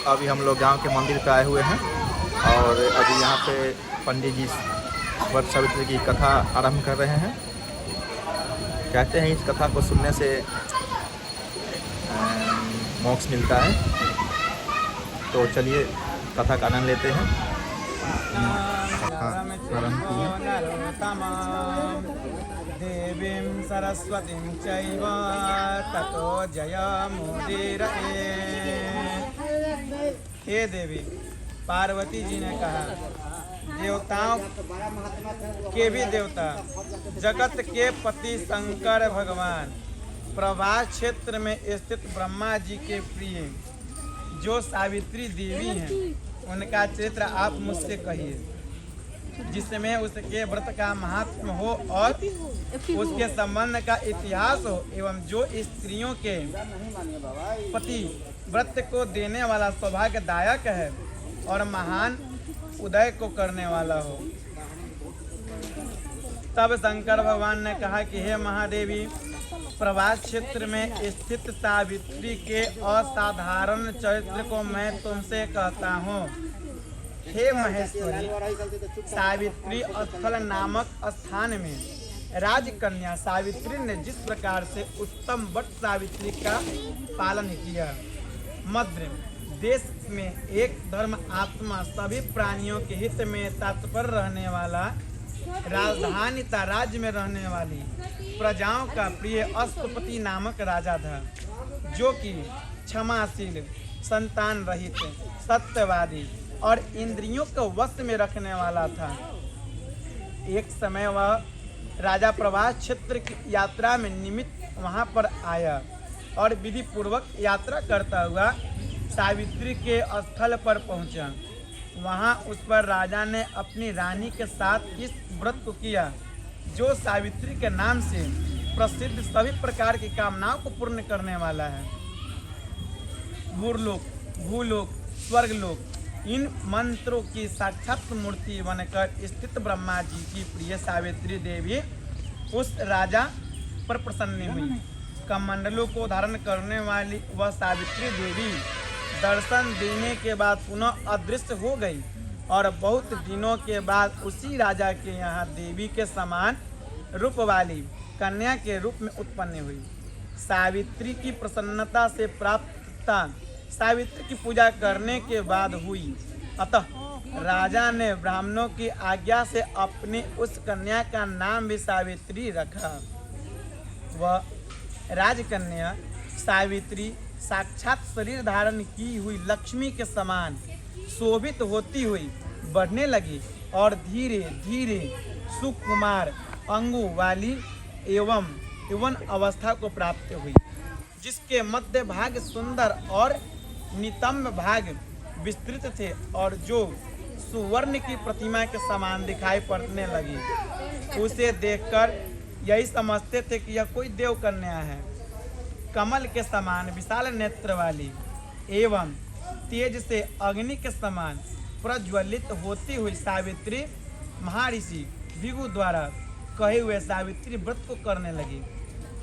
अभी हम लोग गांव के मंदिर पे आए हुए हैं और अभी यहाँ पे पंडित जी वट सावित्री की कथा आरंभ कर रहे हैं। कहते हैं इस कथा को सुनने से मोक्ष मिलता है। तो चलिए कथा का आनंद लेते हैं। आरंभ देवीं सरस्वतीं चैव ततो जयमुदीरयेत्। हे देवी, पार्वती जी ने कहा, देवताओं के भी देवता, जगत के पति शंकर भगवान, प्रभास क्षेत्र में स्थित ब्रह्मा जी के प्रिय जो सावित्री देवी हैं, उनका चरित्र आप मुझसे कहिए, जिसमें उसके व्रत का महात्म हो और उसके संबंध का इतिहास हो, एवं जो स्त्रियों के पति व्रत को देने वाला सौभाग्यदायक है और महान उदय को करने वाला हो। तब शंकर भगवान ने कहा कि हे महादेवी, प्रभास क्षेत्र में स्थित सावित्री के असाधारण चरित्र को मैं तुमसे कहता हूँ। हे महेश्वरी, सावित्री स्थल नामक स्थान में राजकन्या सावित्री ने जिस प्रकार से उत्तम वट सावित्री का पालन किया, मध्य देश में एक धर्म आत्मा सभी प्राणियों के हित में तत्पर रहने वाला, राजधानी राज्य में रहने वाली प्रजाओं का प्रिय अष्टपति नामक राजा था, जो कि क्षमाशील, संतान रहित, सत्यवादी और इंद्रियों को वश में रखने वाला था। एक समय वह राजा प्रभास क्षेत्र की यात्रा में निमित्त वहां पर आया और विधि पूर्वक यात्रा करता हुआ सावित्री के स्थल पर पहुंचा। वहां उस पर राजा ने अपनी रानी के साथ इस व्रत को किया, जो सावित्री के नाम से प्रसिद्ध सभी प्रकार की कामनाओं को पूर्ण करने वाला है। भूलोक, भूलोक, स्वर्गलोक, इन मंत्रों की साक्षात मूर्ति बनकर स्थित ब्रह्मा जी की प्रिय सावित्री देवी उस राजा पर प्रसन्न हुई। कमंडलों को धारण करने वाली वह सावित्री देवी दर्शन देने के बाद पुनः अदृश्य हो गई और बहुत दिनों के बाद उसी राजा के यहाँ देवी के समान रूप वाली कन्या के रूप में उत्पन्न हुई। सावित्री की प्रसन्नता से प्राप्तता सावित्री की पूजा करने के बाद हुई। अतः राजा ने ब्राह्मणों की आज्ञा से अपनी उस कन्या का नाम भी सावित्री रखा। वह राजकन्या सावित्री साक्षात शरीर धारण की हुई लक्ष्मी के समान शोभित होती हुई बढ़ने लगी और धीरे धीरे सुकुमार अंगों वाली एवं यौवन अवस्था को प्राप्त हुई, जिसके मध्य भाग सुंदर और नितंब भाग विस्तृत थे और जो सुवर्ण की प्रतिमा के समान दिखाई पड़ने लगी। उसे देखकर यही समझते थे कि यह कोई देव कन्या है। कमल के समान विशाल नेत्र वाली एवं तेज से अग्नि के समान प्रज्वलित होती हुई सावित्री महर्षि भृगु द्वारा कहे हुए सावित्री व्रत को करने लगी,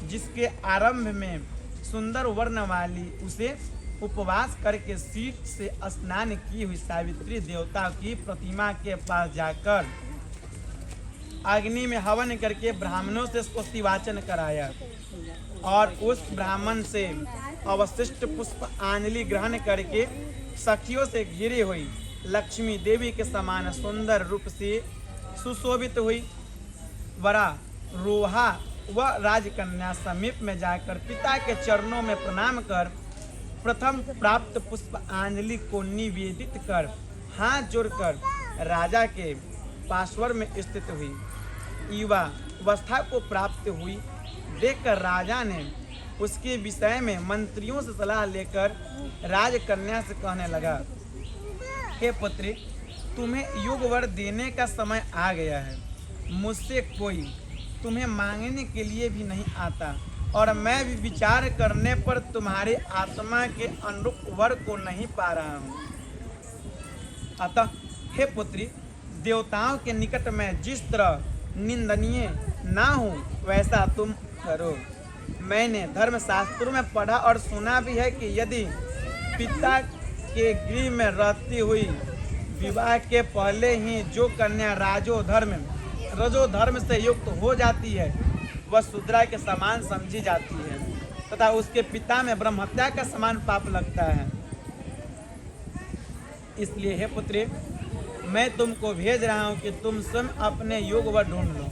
जिसके आरंभ में सुंदर वर्ण वाली उसे उपवास करके शीत से स्नान की हुई सावित्री देवता की प्रतिमा के पास जाकर अग्नि में हवन करके ब्राह्मणों से स्तुतिवाचन कराया और उस ब्राह्मण से अवशिष्ट पुष्पांजलि ग्रहण करके सखियों से घिरी हुई लक्ष्मी देवी के समान सुंदर रूप से सुशोभित हुई। वरा रोहा व राजकन्या समीप में जाकर पिता के चरणों में प्रणाम कर प्रथम प्राप्त पुष्पांजलि को निवेदित कर हाथ जोड़कर राजा के पार्श्व में स्थित हुई। युवा अवस्था को प्राप्त हुई देखकर राजा ने उसके विषय में मंत्रियों से सलाह लेकर राजकन्या से कहने लगा, हे पुत्री, तुम्हें युग वर देने का समय आ गया है। मुझसे कोई तुम्हें मांगने के लिए भी नहीं आता और मैं भी विचार करने पर तुम्हारे आत्मा के अनुरूप वर को नहीं पा रहा हूँ। अतः हे पुत्री, देवताओं के निकट में जिस तरह निंदनीय ना हो वैसा तुम करो। मैंने धर्मशास्त्रों में पढ़ा और सुना भी है कि यदि पिता के गृह में रहती हुई विवाह के पहले ही जो कन्या रजोधर्म से युक्त हो जाती है वह शूद्रा के समान समझी जाती है तथा उसके पिता में ब्रह्महत्या का समान पाप लगता है। इसलिए हे पुत्री, मैं तुमको भेज रहा हूँ कि तुम स्वयं अपने योग वर ढूंढ लो।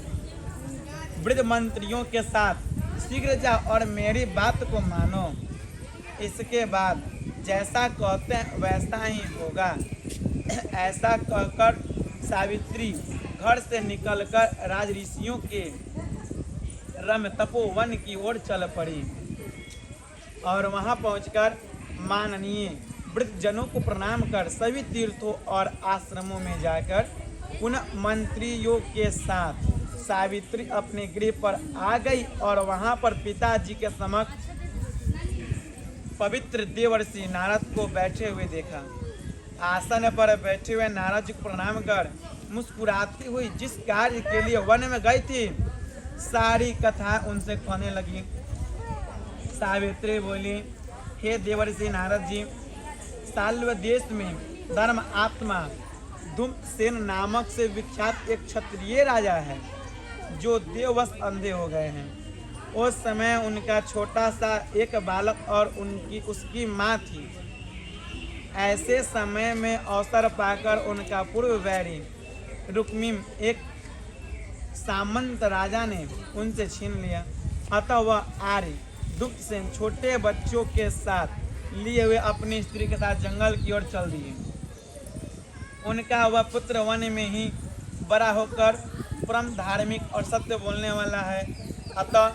वृद्ध मंत्रियों के साथ शीघ्र जाओ और मेरी बात को मानो। इसके बाद जैसा कहते हैं वैसा ही होगा। ऐसा कहकर सावित्री घर से निकलकर राज ऋषियों के रम तपोवन की ओर चल पड़ी और वहां पहुंचकर माननीय वृद्धजनों को प्रणाम कर सभी तीर्थों और आश्रमों में जाकर पुनः मंत्रियों के साथ सावित्री अपने गृह पर आ गई और वहां पर पिताजी के समक्ष पवित्र देवर्षि नारद को बैठे हुए देखा। आसन पर बैठे हुए नारद जी को प्रणाम कर मुस्कुराती हुई जिस कार्य के लिए वन में गई थी सारी कथा उनसे कहने लगी। सावित्री बोली, हे देवर्षि नारद जी, साल्व देश में धर्म आत्मा धूम्रसेन नामक से विख्यात एक क्षत्रिय राजा है जो देववश अंधे हो गए हैं। उस समय उनका छोटा सा एक बालक और उसकी माँ थी। ऐसे समय में अवसर पाकर उनका पूर्व वैरी रुक्मिम एक सामंत राजा ने उनसे छीन लिया। अतः वह आर्य दुग्धसेन छोटे बच्चों के साथ लिए हुए अपनी स्त्री के साथ जंगल की ओर चल दिए। उनका वह पुत्र वन में ही बड़ा होकर परम धार्मिक और सत्य बोलने वाला है। अतः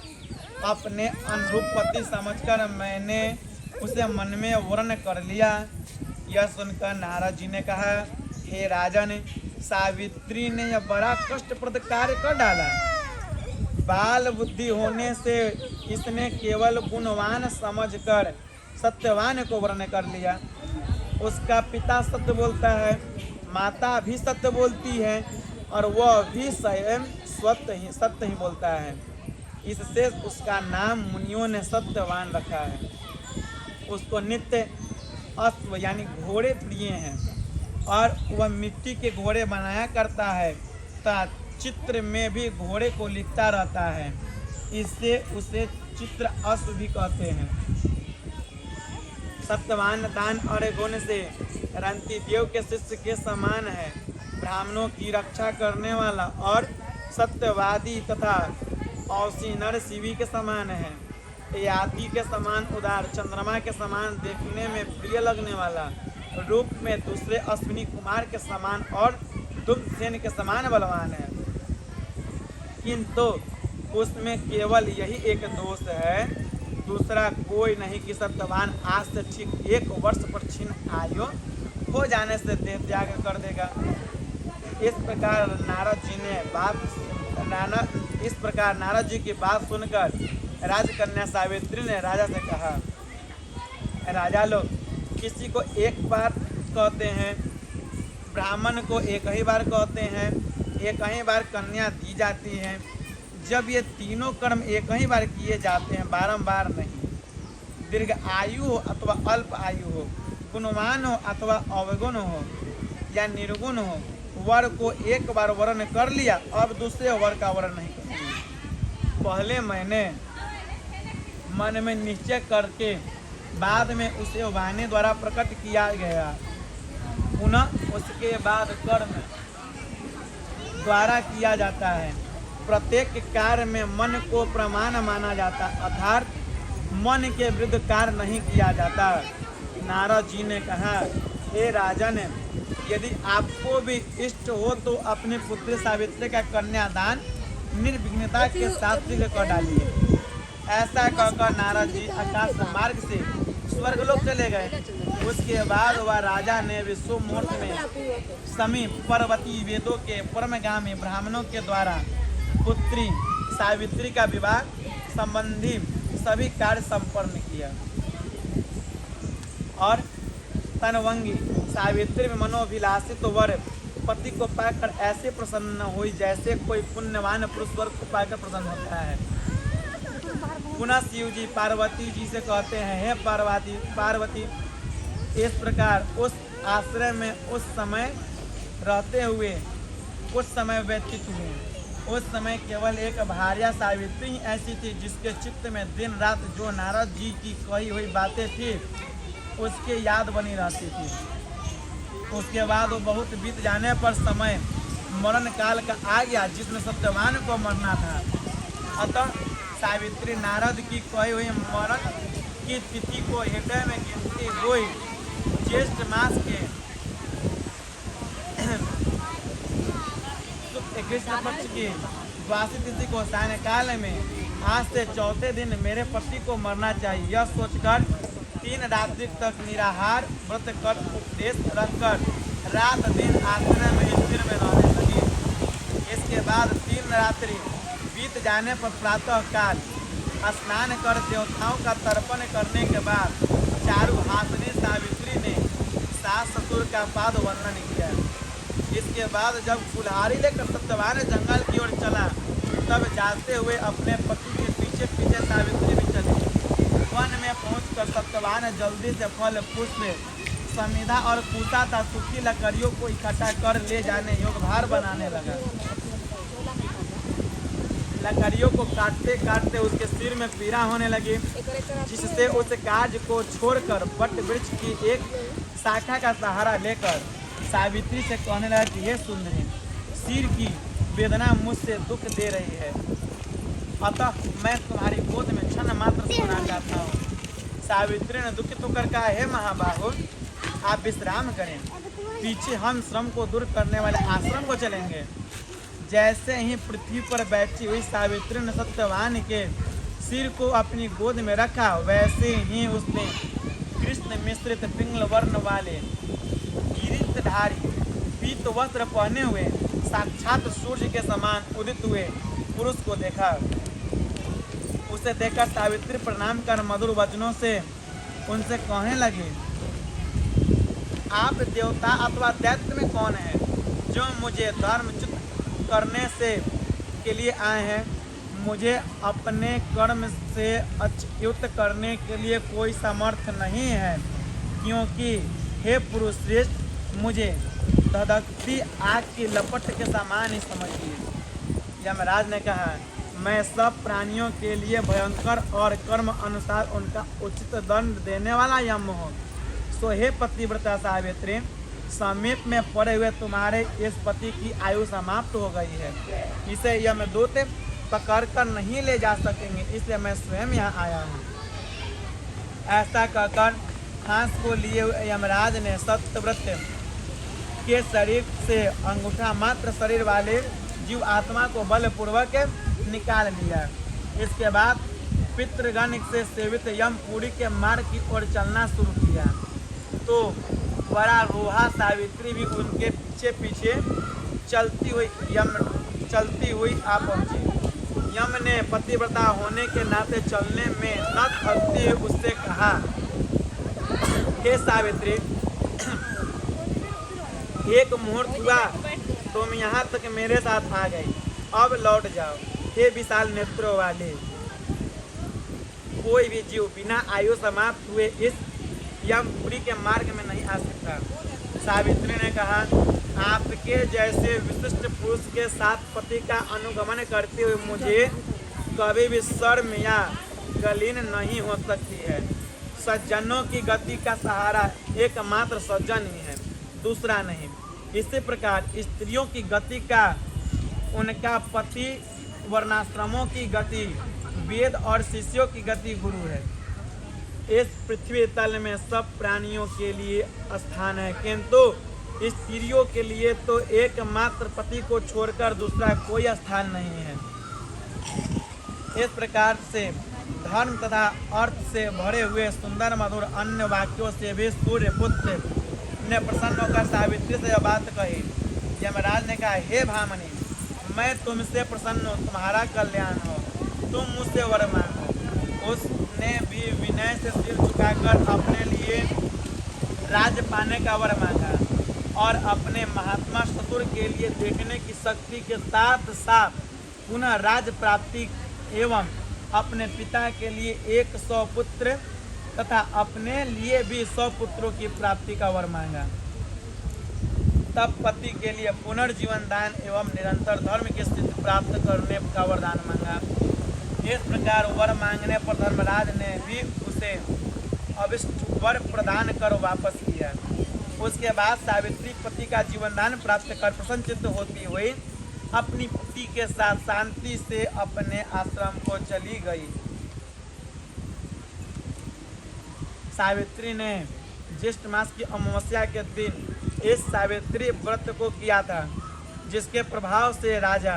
अपने अनुरूप पति समझकर मैंने उसे मन में वर्ण कर लिया। यह सुनकर नारद जी ने कहा, हे राजन, सावित्री ने यह बड़ा कष्टप्रद कार्य कर डाला। बाल बुद्धि होने से इसने केवल गुणवान समझकर सत्यवान को वर्ण कर लिया। उसका पिता सत्य बोलता है, माता भी सत्य बोलती है और वह भी स्वयं सत्य ही बोलता है। इससे उसका नाम मुनियों ने सत्यवान रखा है। उसको नित्य अश्व यानी घोड़े प्रिय हैं और वह मिट्टी के घोड़े बनाया करता है तथा चित्र में भी घोड़े को लिखता रहता है। इससे उसे चित्र अश्व भी कहते हैं। सत्यवान दान और गुण से रंती देव के शिष्य के समान है। ब्राह्मणों की रक्षा करने वाला और सत्यवादी तथा औसी नर शिवी के समान है। याति के समान उदार, चंद्रमा के समान देखने में प्रिय लगने वाला, रूप में दूसरे अश्विनी कुमार के समान और दुग्धसेन के समान बलवान है। किंतु उसमें केवल यही एक दोष है, दूसरा कोई नहीं कि सत्यवान आज से ठीक 1 वर्ष पर क्षीण आयु हो जाने से देह त्याग कर देगा। इस प्रकार नारद जी की बात सुनकर राजकन्या सावित्री ने राजा से कहा, राजा लोग किसी को एक बार कहते हैं, ब्राह्मण को एक ही बार कहते हैं, एक ही बार कन्या दी जाती है। जब ये तीनों कर्म एक ही बार किए जाते हैं, बारंबार नहीं। दीर्घ आयु हो अथवा अल्प आयु हो, गुणवान हो अथवा अवगुण हो या निर्गुण हो, वर को एक बार वर्ण कर लिया, अब दूसरे वर का वर्ण नहीं करेंगे। पहले मैंने मन में निश्चय करके बाद में उसे वाणी द्वारा प्रकट किया गया, पुनः उसके बाद कर्म द्वारा किया जाता है। प्रत्येक कार्य में मन को प्रमाण माना जाता, अर्थात मन के विरुद्ध कार्य नहीं किया जाता। नारद जी ने कहा, हे राजन, यदि आपको भी इष्ट हो तो अपनी पुत्री सावित्री का कन्यादान निर्विघ्नता के साथ शीघ्र कर डालिए। ऐसा कहकर नारद जी आकाश मार्ग से स्वर्गलोक चले गए। उसके बाद वह राजा ने विश्व मुहूर्त में समीप पर्वती वेदों के परमगामी ब्राह्मणों के द्वारा पुत्री सावित्री का विवाह संबंधी सभी कार्य संपन्न किया और तनवंगी सावित्री में मनोभिलाषित वर पति को पाकर ऐसे प्रसन्न हुई जैसे कोई पुण्यवान पुरुष वर को पाकर प्रसन्न होता है। पुनः शिव जी पार्वती जी से कहते हैं, हे पार्वती, इस प्रकार उस आश्रम में उस समय रहते हुए कुछ समय व्यतीत हुए। उस समय केवल एक भार्या सावित्री ही ऐसी थी जिसके चित्त में दिन रात जो नारद जी की कही हुई बातें थी उसके याद बनी रहती थी। उसके बाद वो बहुत बीत जाने पर समय मरण काल का आ गया जिसमें सत्यवान को मरना था। अतः सावित्री नारद की कही हुई मरण की तिथि को हृदय में गिनती हुई ज्येष्ठ मास के कृष्ण पक्ष की द्वादशी तिथि को सायंकाल में आज से चौथे दिन मेरे पति को मरना चाहिए, यह सोचकर 3 रात्रि तक निराहार व्रत कर उपदेश रखकर रात दिन आश्रम में स्थिर में रहने लगी। इसके बाद 3 रात्रि बीत जाने पर प्रातः काल स्नान कर देवताओं का तर्पण करने के बाद चारुहासिनी सावित्री ने सास ससुर का पाद वंदन किया। इसके बाद जब कुल्हाड़ी लेकर सत्यवान जंगल की ओर चला तब जाते हुए अपने पति के पीछे पीछे सावित्री भी चली। वन में पहुंचकर सत्यवान जल्दी से फल पुष्प समिधा और पूता था सूखी लकड़ियों को इकट्ठा कर ले जाने योग्य भार बनाने लगा। लकड़ियों को काटते काटते उसके सिर में पीड़ा होने लगी, जिससे उस कार्य को छोड़कर वट वृक्ष की एक शाखा का सहारा लेकर सावित्री से कहने लगा कि हे सुंदरी, सिर की वेदना मुझसे दुख दे रही है, अतः मैं तुम्हारी गोद में क्षण मात्र सोना चाहता हूँ। सावित्री ने दुखित होकर कहा, हे महाबाहो, आप विश्राम करें, पीछे हम श्रम को दूर करने वाले आश्रम को चलेंगे। जैसे ही पृथ्वी पर बैठी हुई सावित्री ने सत्यवान के सिर को अपनी गोद में रखा, वैसे ही उसने कृष्ण मिश्रित पिंगल वर्ण वाले किरीटधारी पीत वस्त्र पहने हुए साक्षात सूर्य के समान उदित हुए पुरुष को देखा। उसे देखकर सावित्री प्रणाम कर मधुर वचनों से उनसे कहने लगी, आप देवता अथवा दैत्य में कौन है जो मुझे धर्मच्युत करने से के लिए आए हैं? मुझे अपने कर्म से अच्युत करने के लिए कोई सामर्थ्य नहीं है, क्योंकि हे पुरुष श्रेष्ठ, मुझे धधकती आग की लपट के समान ही समझिए। यमराज ने कहा, मैं सब प्राणियों के लिए भयंकर और कर्म अनुसार उनका उचित दंड देने वाला यम हूँ। सो हे पतिव्रता सावित्री, समीप में पड़े हुए तुम्हारे इस पति की आयु समाप्त हो गई है, इसे यमदूत पकड़ कर नहीं ले जा सकेंगे, इसलिए मैं स्वयं यहाँ आया हूँ। ऐसा कहकर फांस को लिए हुए यमराज ने सत्यव्रत के शरीर से अंगूठा मात्र शरीर वाले जीव आत्मा को बलपूर्वक निकाल लिया। इसके बाद पितृगण से सेवित यमपुरी के मार्ग की ओर चलना शुरू किया, तो बड़ा रोहा सावित्री भी उनके पीछे पीछे चलती हुई आ पहुंची। यम ने पतिव्रता होने के नाते चलने में न थकते हुए उससे कहा, हे सावित्री, एक मुहूर्त हुआ तुम यहाँ तक मेरे साथ आ गई, अब लौट जाओ। हे विशाल नेत्रों वाले, कोई भी जीव बिना आयु समाप्त हुए इस यमपुरी के मार्ग में नहीं आ सकता। सावित्री ने कहा, आपके जैसे विशिष्ट पुरुष के साथ पति का अनुगमन करते हुए मुझे कभी भी शर्म या गलीन नहीं हो सकती है। सज्जनों की गति का सहारा एकमात्र सज्जन ही है, दूसरा नहीं। इसी प्रकार स्त्रियों की गति का उनका पति, वर्णाश्रमों की गति वेद और शिष्यों की गति गुरु है। इस पृथ्वी तल में सब प्राणियों के लिए स्थान है, किंतु स्त्रियों के लिए तो एकमात्र पति को छोड़कर दूसरा कोई स्थान नहीं है। इस प्रकार से धर्म तथा अर्थ से भरे हुए सुंदर मधुर अन्य वाक्यों से भी सूर्यपुत्र ने प्रसन्न होकर सावित्री से यह बात कही। यमराज ने कहा, हे भामनी, मैं तुमसे प्रसन्न हूँ, तुम्हारा कल्याण हो, तुम मुझसे वर मांगो। उसने भी विनय से सिर झुकाकर अपने लिए राज्य पाने का वर मांगा और अपने महात्मा ससुर के लिए देखने की शक्ति के साथ साथ पुनः राज्य प्राप्ति एवं अपने पिता के लिए 100 पुत्र तथा अपने लिए भी 100 पुत्रों की प्राप्ति का वर मांगा। तब पति के लिए पुनर्जीवन दान एवं निरंतर धर्म की स्थिति प्राप्त करने का वरदान मांगा। इस प्रकार वर मांगने पर धर्मराज ने भी उसे अभिष्ट वर प्रदान कर वापस किया। उसके बाद सावित्री पति का जीवन दान प्राप्त कर प्रसन्नचित्त होती हुई अपनी पति के साथ शांति से अपने आश्रम को चली गई। सावित्री ने ज्येष्ठ मास की अमावस्या के दिन इस सावित्री व्रत को किया था, जिसके प्रभाव से राजा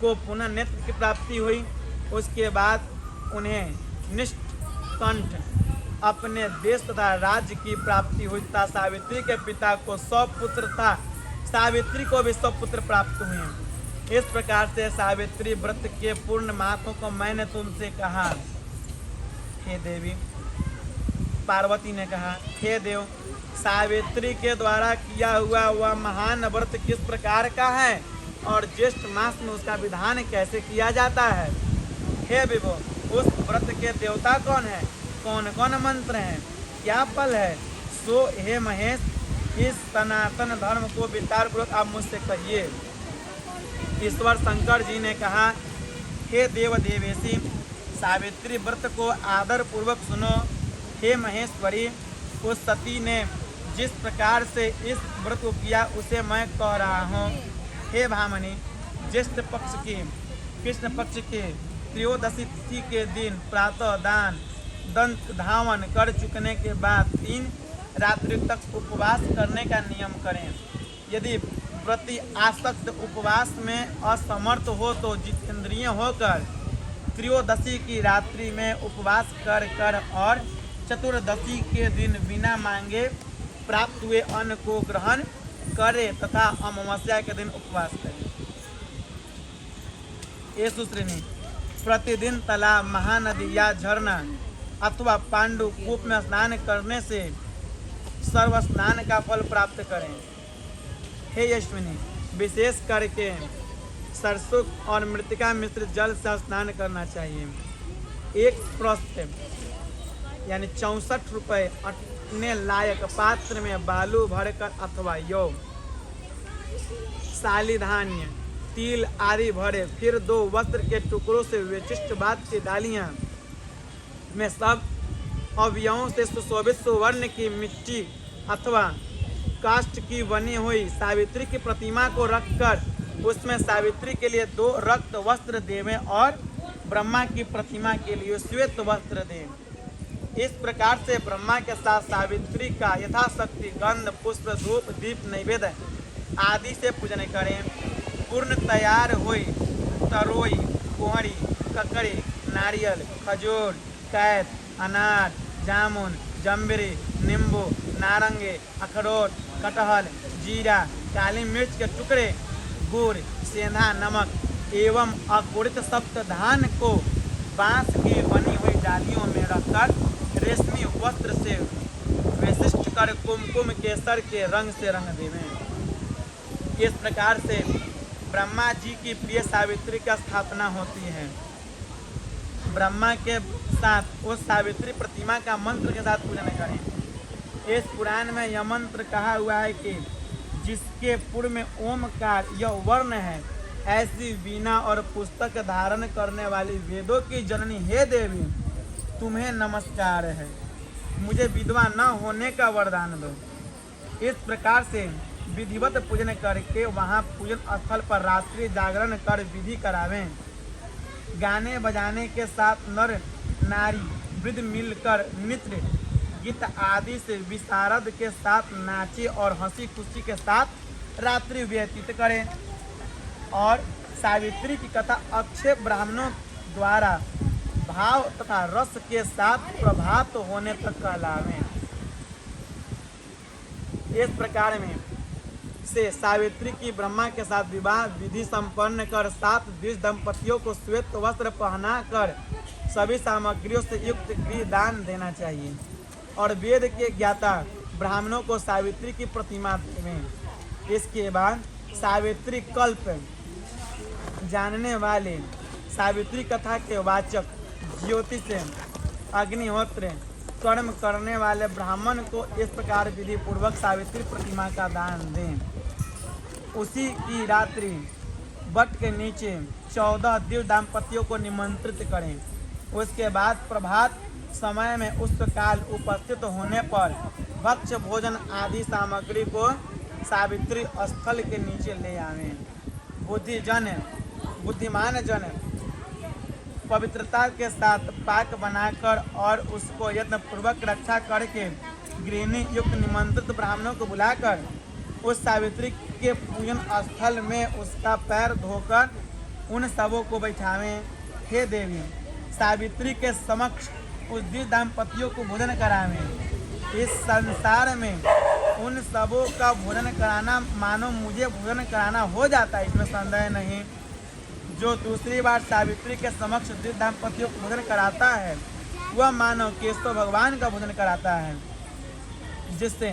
को पुनः नेत्र की प्राप्ति हुई। उसके बाद उन्हें निष्कंठ अपने देश तथा राज्य की प्राप्ति हुई तथा सावित्री के पिता को 100 पुत्र था, सावित्री को भी 100 पुत्र प्राप्त हुए। इस प्रकार से सावित्री व्रत के पूर्ण महत्व को मैंने तुमसे कहा। हे देवी, पार्वती ने कहा, हे देव, सावित्री के द्वारा किया हुआ वह महान व्रत किस प्रकार का है और ज्येष्ठ मास में उसका विधान कैसे किया जाता है। हे विभो, उस व्रत के देवता कौन है, कौन कौन मंत्र हैं, क्या फल है, सो हे महेश इस सनातन धर्म को विस्तार पूर्वक आप मुझसे कहिए। ईश्वर शंकर जी ने कहा, हे देव देवेशी, सावित्री व्रत को आदर पूर्वक सुनो। हे महेश्वरी, उस सती ने जिस प्रकार से इस व्रत को किया उसे मैं कह रहा हूँ। हे भामनी, ज्येष्ठ पक्ष की कृष्ण पक्ष के त्रयोदशी तिथि के दिन प्रातः दान दंत धावन कर चुकने के बाद 3 रात्रि तक उपवास करने का नियम करें। यदि व्रती आसक्त उपवास में असमर्थ हो तो जितेंद्रिय होकर त्रयोदशी की रात्रि में उपवास कर और चतुर्दशी के दिन बिना मांगे प्राप्त हुए अन्न को ग्रहण करे तथा अमावस्या के दिन उपवास करे। ये सुश्रीनी, प्रतिदिन तालाब, महानदी या झरना अथवा पांडु कूप में स्नान करने से सर्व स्नान का फल प्राप्त करें। हे यशविनी, विशेष करके सरसों और मृतिका मिश्रित जल से स्नान करना चाहिए। एक प्रस्थ यानी 64 रुपये अटने लायक पात्र में बालू भरकर अथवा यौ साली धान्य तिल आदि भरे, फिर 2 वस्त्र के टुकड़ों से विशिष्ट बात की डालियां में सब अवयवों से सुशोभित सुवर्ण की मिट्टी अथवा काष्ठ की बनी हुई सावित्री की प्रतिमा को रखकर उसमें सावित्री के लिए 2 रक्त वस्त्र देवें और ब्रह्मा की प्रतिमा के लिए श्वेत वस्त्र दें। इस प्रकार से ब्रह्मा के साथ सावित्री का यथाशक्ति गंध पुष्प धूप दीप नैवेद्य आदि से पूजन करें। पूर्ण तैयार हुई तरोई, कुहड़ी, ककड़ी, नारियल, खजूर, कैत, अनार, जामुन, जम्बीरी, नींबू, नारंगी, अखरोट, कटहल, जीरा, काली मिर्च के टुकड़े, गुड़, सेंधा नमक एवं अकुरित सप्त धान को बांस की बनी हुई डालियों में रखकर रेशमी वस्त्र से विशिष्ट कर कुमकुम केसर के रंग से रंग देवें। इस प्रकार से ब्रह्मा जी की प्रिय सावित्री का स्थापना होती है। ब्रह्मा के साथ उस सावित्री प्रतिमा का मंत्र के साथ पूजन करें। इस पुराण में यह मंत्र कहा हुआ है कि जिसके पूर्व में ओमकार यह वर्ण है, ऐसी वीणा और पुस्तक धारण करने वाली वेदों की जननी हे देवी, तुम्हें नमस्कार है। मुझे विधवा न होने का वरदान दो। इस प्रकार से विधिवत पूजन करके वहाँ पूजन स्थल पर रात्रि जागरण कर विधि करावें। गाने बजाने के साथ नर नारी वृद्ध मिलकर नृत्य गीत आदि से विशारद के साथ नाचे और हंसी खुशी के साथ रात्रि व्यतीत करें और सावित्री की कथा अक्षय ब्राह्मणों द्वारा भाव तथा रस के साथ प्रभात होने तक कहलावें। इस प्रकार में से सावित्री की ब्रह्मा के साथ विवाह विधि संपन्न कर 7 द्विज दंपतियों को श्वेत वस्त्र पहनाकर सभी सामग्रियों से युक्त गृह दान देना चाहिए और वेद के ज्ञाता ब्राह्मणों को सावित्री की प्रतिमा देवें। इसके बाद सावित्री कल्प जानने वाले, सावित्री कथा के वाचक, ज्योतिष, अग्निहोत्र, कर्म करने वाले ब्राह्मण को इस प्रकार विधि पूर्वक सावित्री प्रतिमा का दान दें। उसी की रात्रि वट के नीचे 14 दिव्य दाम्पत्यों को निमंत्रित करें। उसके बाद प्रभात समय में उस काल उपस्थित होने पर भक्ष्य भोजन आदि सामग्री को सावित्री स्थल के नीचे ले आवें। बुद्धिमान जन पवित्रता के साथ पाक बनाकर और उसको यत्न पूर्वक रक्षा करके गृहिणी युक्त निमंत्रित ब्राह्मणों को बुलाकर उस सावित्री के पूजन स्थल में उसका पैर धोकर उन सबों को बैठावें। हे देवी, सावित्री के समक्ष उस दिव्य दाम्पत्यों को भोजन करावें। इस संसार में उन सबों का भोजन कराना मानो मुझे भोजन कराना हो जाता है, इसमें संदेह नहीं। जो दूसरी बार सावित्री के समक्ष दिव्य दाम्पत्यों को भोजन कराता है वह मानो केशव भगवान का भोजन कराता है, जिससे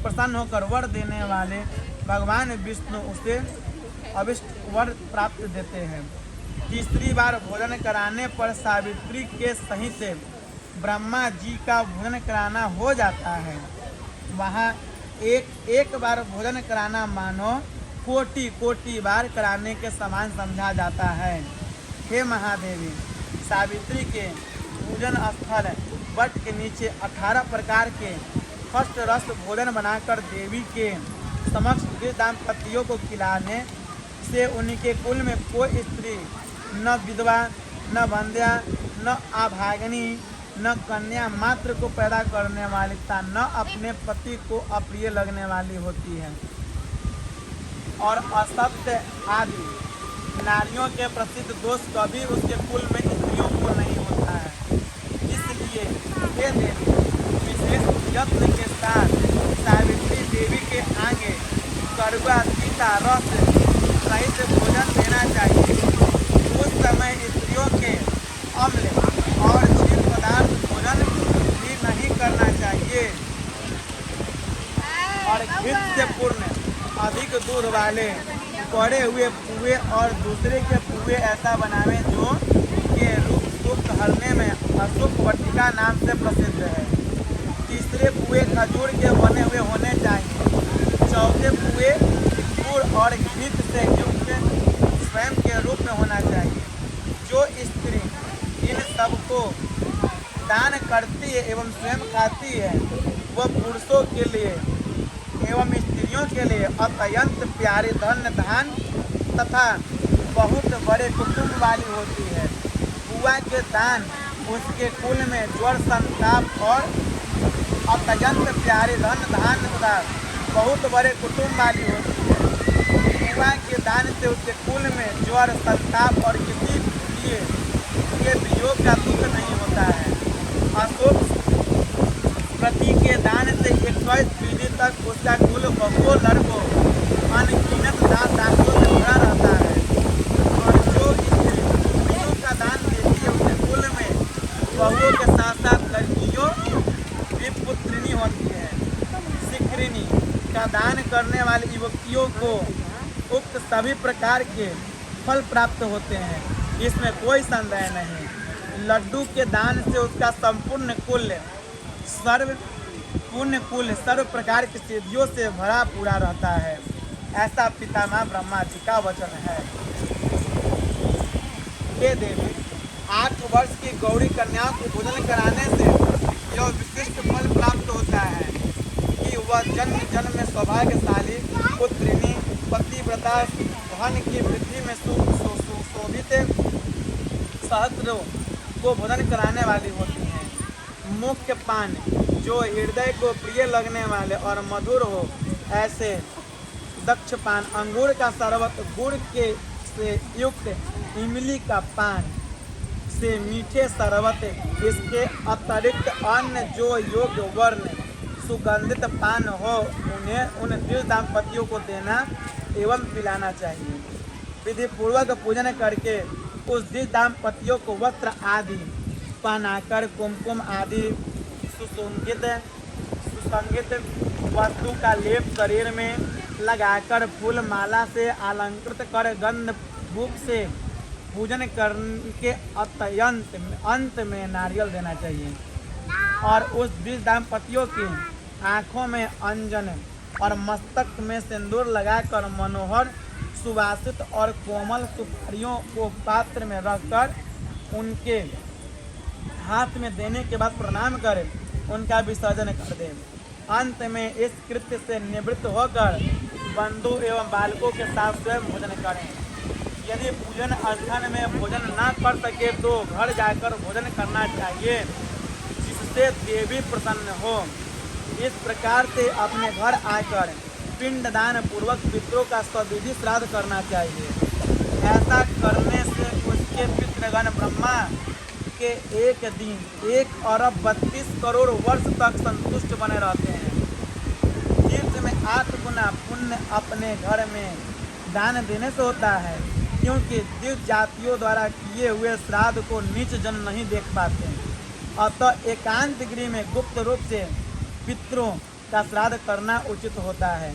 प्रसन्न होकर वर देने वाले भगवान विष्णु उसे अभिष्ट वर प्राप्त देते हैं। तीसरी बार भोजन कराने पर सावित्री के सहित ब्रह्मा जी का भोजन कराना हो जाता है। वहाँ एक बार भोजन कराना मानो कोटि बार कराने के समान समझा जाता है। हे महादेवी, सावित्री के पूजन स्थल वट के नीचे 18 प्रकार के फस्ट रस भोजन बनाकर देवी के समक्ष दिव्य दाम्पत्यों को खिलाने से उनके कुल में कोई स्त्री न विधवा, न बंध्या, न अभागिनी, न कन्या मात्र को पैदा करने वाली तथा न अपने पति को अप्रिय लगने वाली होती है। और असत्य आदि नारियों के प्रसिद्ध दोष कभी उसके कुल में स्त्रियों को नहीं होता है। इसलिए हे देवी, विशेष यत्न के साथ सावित्री देवी के आगे कड़वा सीता रस सहित भोजन देना चाहिए। उस समय स्त्रियों के अम्ल और क्षीर पदार्थ भोजन भी नहीं करना चाहिए और घृत से पूर्ण अधिक दूध वाले पड़े हुए पुए और दूसरे के पुए ऐसा बनावें जो के रूप सुख हरने में अशुभ वटिका नाम से प्रसिद्ध है। तीसरे पुए खजूर के बने हुए होने चाहिए। चौथे पुए गुड़ और घृत से युक्त स्वयं के रूप में होना चाहिए। जो स्त्री इन सबको दान करती है एवं स्वयं खाती है वह पुरुषों के लिए एवं स्त्रियों के लिए अत्यंत प्यारे धन धान तथा बहुत बड़े कुटुंब वाली होती है। बुआ के दान उसके कुल में ज्वर संताप और अत्यंत प्यारे धन धान तथा बहुत बड़े कुटुंब वाली होती है। बुआ के दान से उसके कुल में ज्वर संताप और किसी लिए के वियोग का दुख नहीं होता है। अशोक प्रति के दान से 21 पीढ़ी तक उसका कुल बहुओं लड़कों अनगिनत दान दाखिलों से भरा रहता है। और जो स्त्रियों का दान देती है उसके कुल में बहुओं के साथ साथ लड़कियों भी पुत्रिनी होती है। शिखरिणी का दान करने वाली युवतियों को उक्त सभी प्रकार के फल प्राप्त होते हैं, इसमें कोई संदेह नहीं। लड्डू के दान से उसका संपूर्ण कुल सर्व प्रकार की सिद्धियों से भरा पूरा रहता है। ऐसा पितामह ब्रह्मा जी का वचन है। हे देवी, 8 वर्ष की गौरी कन्याओं को भोजन कराने से यह विशिष्ट फल प्राप्त होता है कि वह जन्म जन्म में सौभाग्यशाली पुत्रिनी पतिव्रता धन की वृद्धि में शोभित सहस्त्रों को भोजन कराने वाली होती हैं। मुख्य पान जो हृदय को प्रिय लगने वाले और मधुर हो, ऐसे दक्ष पान, अंगूर का शरबत, गुड़ के से युक्त इमली का पान से मीठे शरबत, इसके अतिरिक्त अन्य जो योग्य वर्ण सुगंधित पान हो उन्हें उन दिव्य दाम्पत्यों को देना एवं पिलाना चाहिए। विधि पूर्वक पूजन करके उस दिव्य दाम्पत्यों को वस्त्र आदि पहनाकर कुमकुम आदि सुसंगित वस्तु का लेप शरीर में लगाकर फूल माला से अलंकृत कर गंध बुक से पूजन करके अंत में नारियल देना चाहिए। और उस बीस दंपतियों की आंखों में अंजन और मस्तक में सिंदूर लगाकर मनोहर सुवासित और कोमल सुपारियों को पात्र में रखकर उनके हाथ में देने के बाद प्रणाम कर उनका विसर्जन कर दे। अंत में इस कृत्य से निवृत्त होकर बंधु एवं बालकों के साथ स्वयं भोजन करें। यदि पूजन स्थान में भोजन न कर सके तो घर जाकर भोजन करना चाहिए, जिससे देवी प्रसन्न हो। इस प्रकार से अपने घर आकर पिंडदान पूर्वक पितरों का सविधि श्राद्ध करना चाहिए। ऐसा करने से उसके पितृगण ब्रह्मा के एक दिन 1 अरब 32 करोड़ वर्ष तक संतुष्ट बने रहते हैं। तीर्थ में 8 गुना पुण्य अपने घर में दान देने से होता है, क्योंकि दिव्य जातियों द्वारा किए हुए श्राद्ध को नीच जन नहीं देख पाते। अतः एकांत गृह में गुप्त रूप से पितरों का श्राद्ध करना उचित होता है।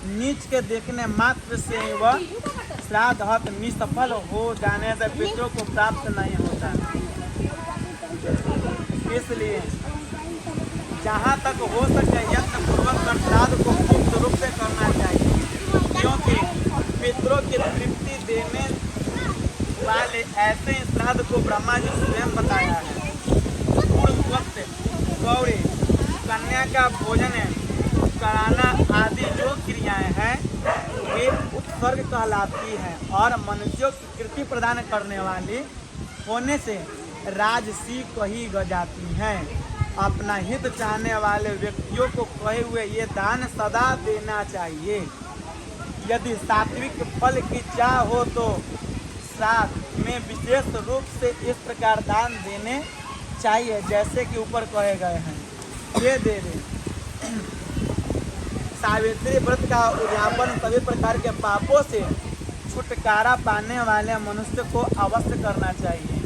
नीच के देखने मात्र से वह श्राद्ध हत निष्फल हो जाने से पितरों को प्राप्त नहीं होता। इसलिए जहाँ तक हो सके यत्न पूर्वक कर श्राद्ध को गुप्त रूप से करना चाहिए, क्योंकि पितरों की तृप्ति देने वाले ऐसे श्राद्ध को ब्रह्मा जी स्वयं बताया है। पूर्व वक्त गौरी कन्या का भोजन कराना आदि जो क्रियाएं हैं वे उत्सर्ग कहलाती हैं और मनुष्यों की कृति प्रदान करने वाली होने से राजसी कही जाती हैं। अपना हित चाहने वाले व्यक्तियों को कहे हुए ये दान सदा देना चाहिए। यदि सात्विक फल की चाह हो तो श्राद्ध में विशेष रूप से इस प्रकार दान देने चाहिए, जैसे कि ऊपर कहे गए हैं। ये देवी सावित्री व्रत का उद्यापन सभी प्रकार के पापों से छुटकारा पाने वाले मनुष्य को अवश्य करना चाहिए।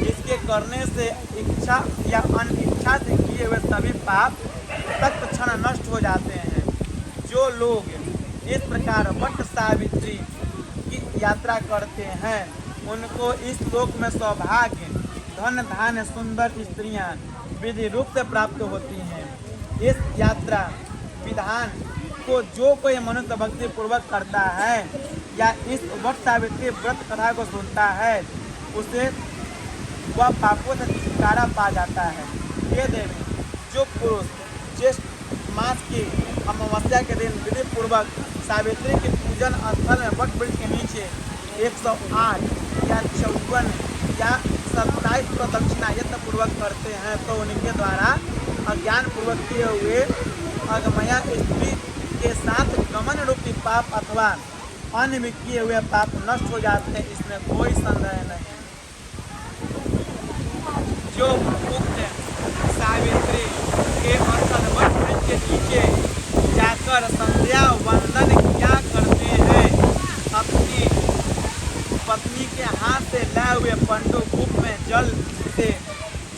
इसके करने से इच्छा या अनिच्छा से किए हुए सभी पाप तत्क्षण नष्ट हो जाते हैं। जो लोग इस प्रकार वट सावित्री की यात्रा करते हैं उनको इस लोक में सौभाग्य, धन धान्य, सुंदर स्त्रियां विधि रूप से प्राप्त होती हैं। इस यात्रा विधान को जो कोई मनुष्य भक्ति पूर्वक करता है या इस वट सावित्री व्रत कथा को सुनता है उसे वह पापों से छुटकारा पा जाता है। ये देवी जो पुरुष ज्येष्ठ मास की अमावस्या के दिन विधि पूर्वक सावित्री के पूजन स्थल में वट वृक्ष के नीचे 108 या 54 या 27 प्रदक्षिणा यत्न पूर्वक करते हैं तो उनके द्वारा अज्ञान पूर्वक किए हुए अगमया स्त्री के साथ गमन रूपी पाप अथवा अन्य भी किए हुए पाप नष्ट हो जाते हैं, इसमें कोई संदेह नहीं। जो उक्त सावित्री के स्थल वट वृक्ष के नीचे जाकर संध्या वंदन क्या करते हैं, अपनी पत्नी के हाथ से लाए हुए पंडु कूप में जल से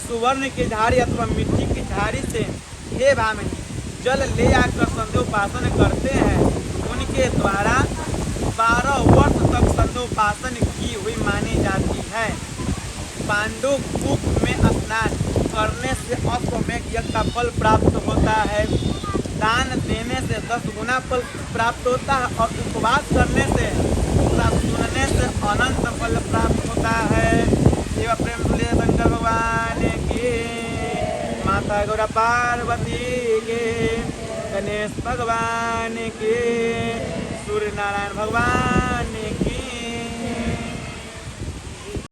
सुवर्ण की झाड़ी अथवा मिट्टी की झाड़ी से हे भामिनी जल ले आकर संध्योपासन करते हैं, उनके द्वारा 12 वर्ष तक संध्योपासन की हुई मानी जाती है। पांडु कूप में स्नान करने से अश्वमेघ यज्ञ का फल प्राप्त होता है, दान देने से 10 गुना फल प्राप्त होता है और उपवास करने से सुनने से अनंत फल प्राप्त होता है। एवं प्रेम तुल्य शंकर भगवान की, माता गौरा पार्वती के, गणेश भगवान के, सूर्य नारायण भगवान